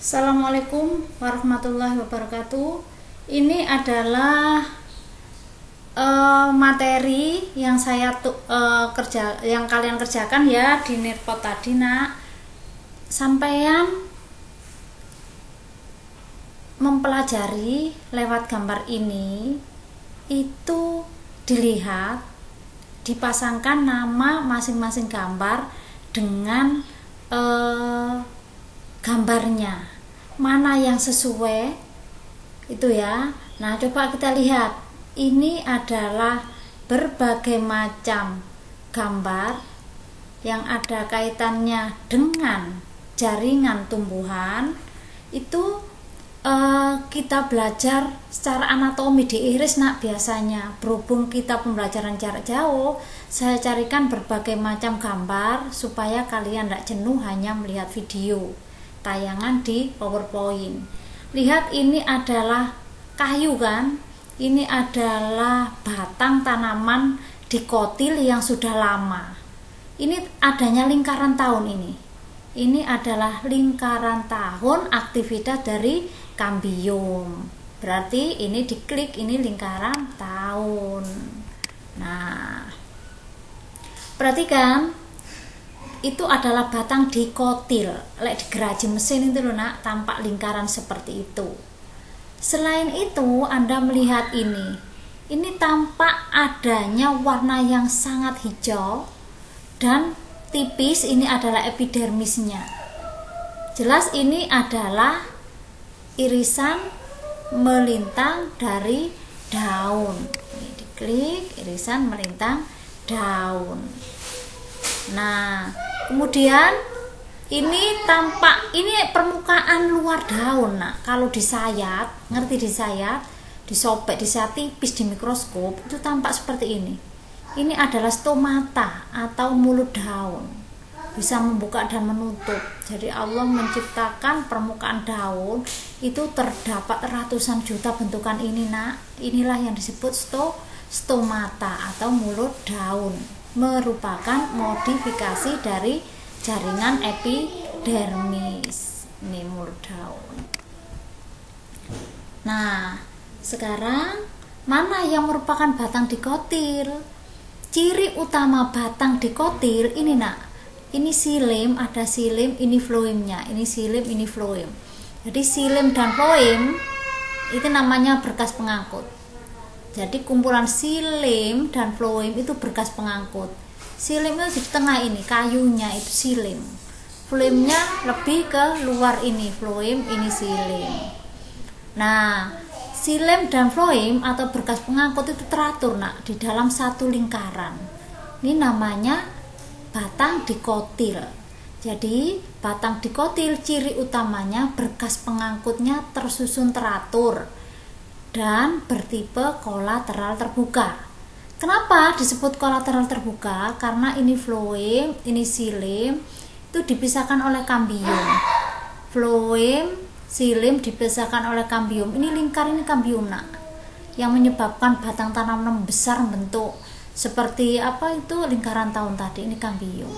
Assalamualaikum warahmatullahi wabarakatuh. Ini adalah materi yang yang kalian kerjakan ya di Nirpot tadi, Nak. Sampean mempelajari lewat gambar ini, itu dilihat, dipasangkan nama masing-masing gambar dengan gambarnya, mana yang sesuai itu ya. Nah, coba kita lihat, ini adalah berbagai macam gambar yang ada kaitannya dengan jaringan tumbuhan. Itu kita belajar secara anatomi di iris, Nak. Biasanya berhubung kita pembelajaran jarak jauh, saya carikan berbagai macam gambar supaya kalian tidak jenuh hanya melihat video tayangan di PowerPoint. Lihat, ini adalah kayu kan, ini adalah batang tanaman dikotil yang sudah lama. Ini adanya lingkaran tahun, ini adalah lingkaran tahun aktivitas dari kambium. Berarti ini diklik, ini lingkaran tahun. Nah, perhatikan, itu adalah batang dikotil. Lek digeraji mesin itu loh, Nak, tampak lingkaran seperti itu. Selain itu, Anda melihat ini tampak adanya warna yang sangat hijau dan tipis. Ini adalah epidermisnya. Jelas ini adalah irisan melintang dari daun. Ini diklik, irisan melintang daun. Nah, kemudian ini tampak, ini permukaan luar daun. Nah, kalau disayat, ngerti disayat, disobek, disayat tipis di mikroskop, itu tampak seperti ini. Ini adalah stomata atau mulut daun, bisa membuka dan menutup. Jadi Allah menciptakan permukaan daun itu terdapat ratusan juta bentukan ini, Nak. Inilah yang disebut stomata atau mulut daun, merupakan modifikasi dari jaringan epidermis. Ini mulut daun. Nah, sekarang mana yang merupakan batang dikotil? Ciri utama batang dikotil ini, Nak. Ini silim, ada silim, ini floemnya. Ini silim, ini floem. Jadi silim dan floem itu namanya berkas pengangkut. Jadi kumpulan silim dan floem itu berkas pengangkut. Silim itu di tengah ini, kayunya itu silim. Floemnya lebih ke luar ini, floem ini silim. Nah, silim dan floem atau berkas pengangkut itu teratur, Nak, di dalam satu lingkaran. Ini namanya batang dikotil. Jadi batang dikotil ciri utamanya berkas pengangkutnya tersusun teratur dan bertipe kolateral terbuka. Kenapa disebut kolateral terbuka? Karena ini floem, ini silim, itu dipisahkan oleh kambium. Floem, silim dipisahkan oleh kambium. Ini lingkar, ini kambium, Nak, yang menyebabkan batang tanaman besar bentuk seperti apa itu lingkaran tahun tadi. Ini kambium.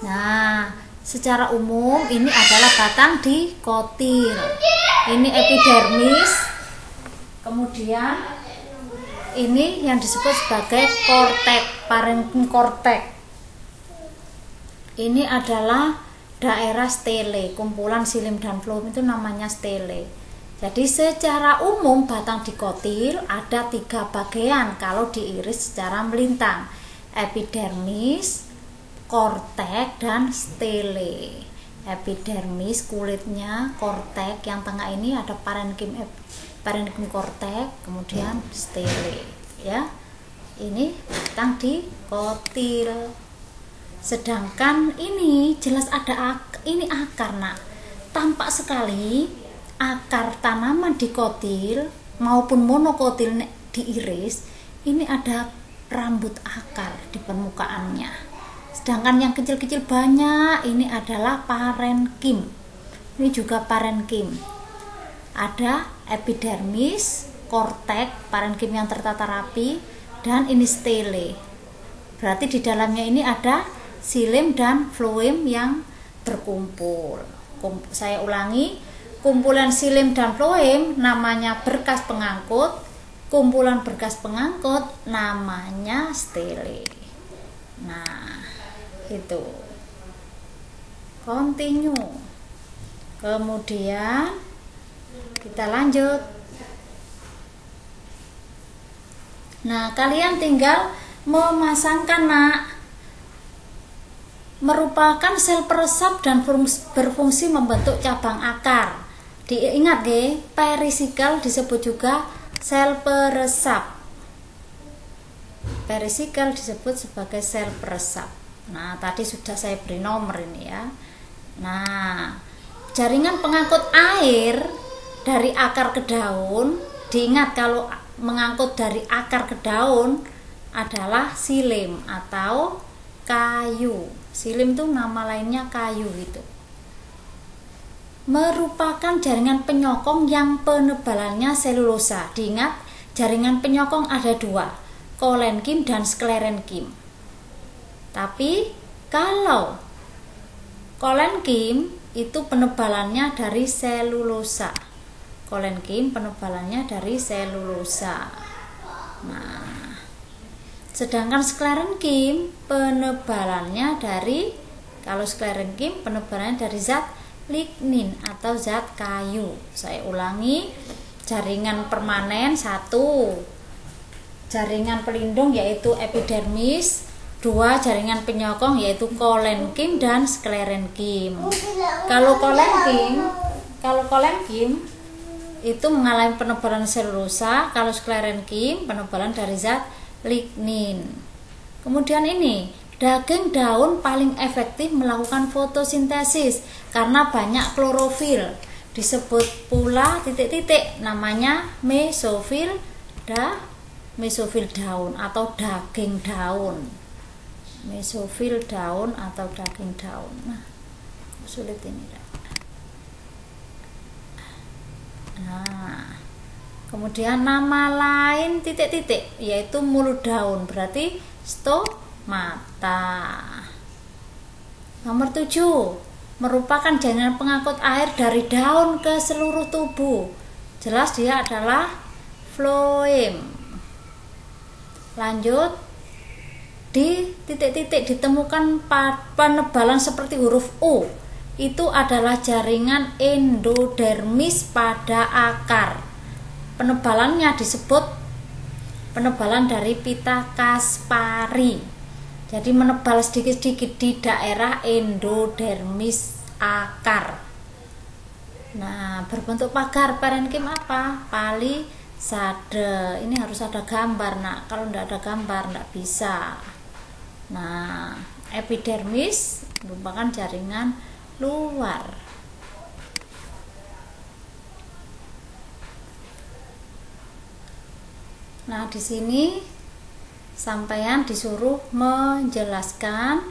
Nah, secara umum ini adalah batang dikotil. Ini epidermis. Kemudian ini yang disebut sebagai kortek, parenkim kortek. Ini adalah daerah stele, kumpulan silim dan floem itu namanya stele. Jadi secara umum batang dikotil ada 3 bagian kalau diiris secara melintang: epidermis, kortek, dan stele. Epidermis kulitnya, kortek yang tengah ini ada parenkim kortek, kemudian stele ya. Ini batang dikotil. Sedangkan ini jelas ada ini akar, Nak. Tampak sekali akar tanaman dikotil maupun monokotil diiris, ini ada rambut akar di permukaannya. Sedangkan yang kecil-kecil banyak, ini adalah parenkim. Ini juga parenkim. Ada epidermis, kortek, parenkim yang tertata rapi, dan ini stele. Berarti di dalamnya ini ada silim dan floem yang berkumpul. Saya ulangi, kumpulan xilem dan floem namanya berkas pengangkut, kumpulan berkas pengangkut namanya stele. Nah, itu continue. Kemudian kita lanjut. Nah, kalian tinggal memasangkan, nak. Merupakan sel peresap dan berfungsi membentuk cabang akar. Diingat ya, perisikal disebut juga sel peresap. Perisikal disebut sebagai sel peresap. Nah, tadi sudah saya beri nomor ini ya. Nah, jaringan pengangkut air dari akar ke daun, diingat kalau mengangkut dari akar ke daun adalah xilem atau kayu. Xilem itu nama lainnya kayu gitu. Merupakan jaringan penyokong yang penebalannya selulosa. Diingat, jaringan penyokong ada dua, kolenkim dan sklerenkim. Tapi kalau kolenkim itu penebalannya dari selulosa. Kolenkim penebalannya dari selulosa. Nah, sedangkan sklerenkim penebalannya dari, kalau sklerenkim penebalannya dari zat lignin atau zat kayu. Saya ulangi, jaringan permanen 1, jaringan pelindung yaitu epidermis, 2 jaringan penyokong yaitu kolenkim dan sklerenkim. Kalau kolenkim itu mengalami penebalan selulosa, kalau sklerenkim penebalan dari zat lignin. Kemudian ini, daging daun paling efektif melakukan fotosintesis karena banyak klorofil. Disebut pula titik-titik, namanya mesofil daun atau daging daun. Mesofil daun atau daging daun. Nah, sulit ini. Nah, kemudian nama lain titik-titik yaitu mulut daun, berarti stomata. Nomor 7, merupakan jaringan pengangkut air dari daun ke seluruh tubuh. Jelas dia adalah floem. Lanjut, di titik-titik ditemukan penebalan seperti huruf U. Itu adalah jaringan endodermis pada akar. Penebalannya disebut penebalan dari pita Kaspari. Jadi menebal sedikit-sedikit di daerah endodermis akar. Nah, berbentuk pagar parenkim apa? Palisade. Ini harus ada gambar, nak. Kalau tidak ada gambar tidak bisa. Nah, epidermis merupakan jaringan luar. Nah, di sini sampean disuruh menjelaskan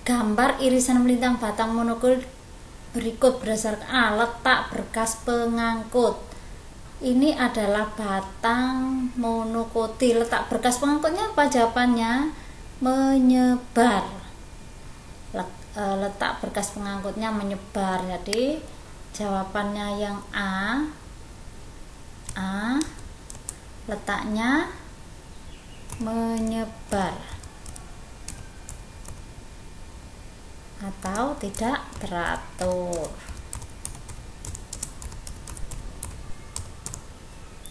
gambar irisan melintang batang monokil berikut berdasarkan letak berkas pengangkut. Ini adalah batang monokotil. Letak berkas pengangkutnya apa? Jawabannya menyebar. Letak berkas pengangkutnya menyebar. Jadi jawabannya yang A. Letaknya menyebar atau tidak teratur.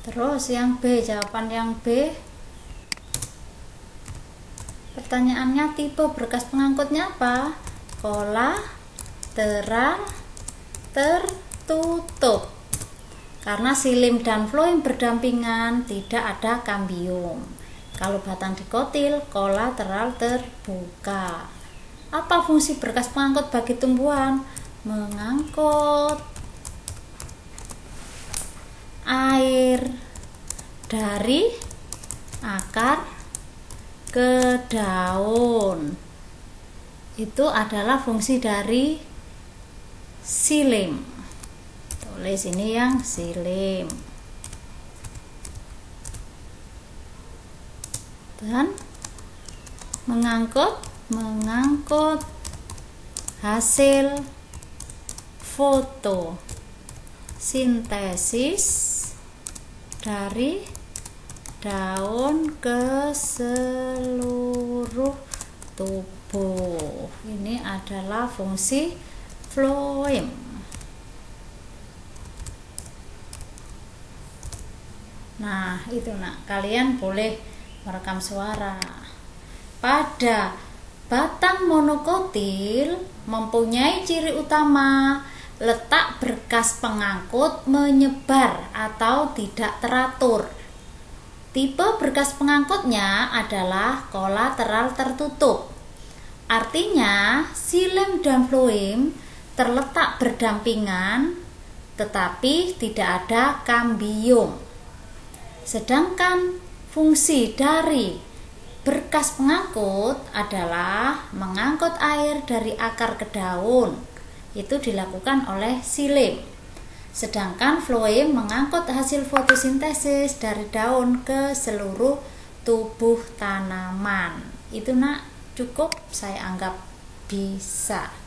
Terus yang B, jawaban yang B, pertanyaannya tipe berkas pengangkutnya apa? Kolateral tertutup. Karena xilem dan floem berdampingan, tidak ada kambium. Kalau batang dikotil, kolateral terbuka. Apa fungsi berkas pengangkut bagi tumbuhan? Mengangkut air dari akar ke daun. Itu adalah fungsi dari xilem. Tulis ini yang xilem. Dan mengangkut hasil foto. fotosintesis dari daun ke seluruh tubuh. Ini adalah fungsi floem. Nah, itu nak, kalian boleh merekam suara. Pada batang monokotil mempunyai ciri utama letak berkas pengangkut menyebar atau tidak teratur. Tipe berkas pengangkutnya adalah kolateral tertutup. Artinya, xilem dan floem terletak berdampingan tetapi tidak ada kambium. Sedangkan fungsi dari berkas pengangkut adalah mengangkut air dari akar ke daun. Itu dilakukan oleh xilem. Sedangkan floem mengangkut hasil fotosintesis dari daun ke seluruh tubuh tanaman. Itu nak, cukup saya anggap bisa.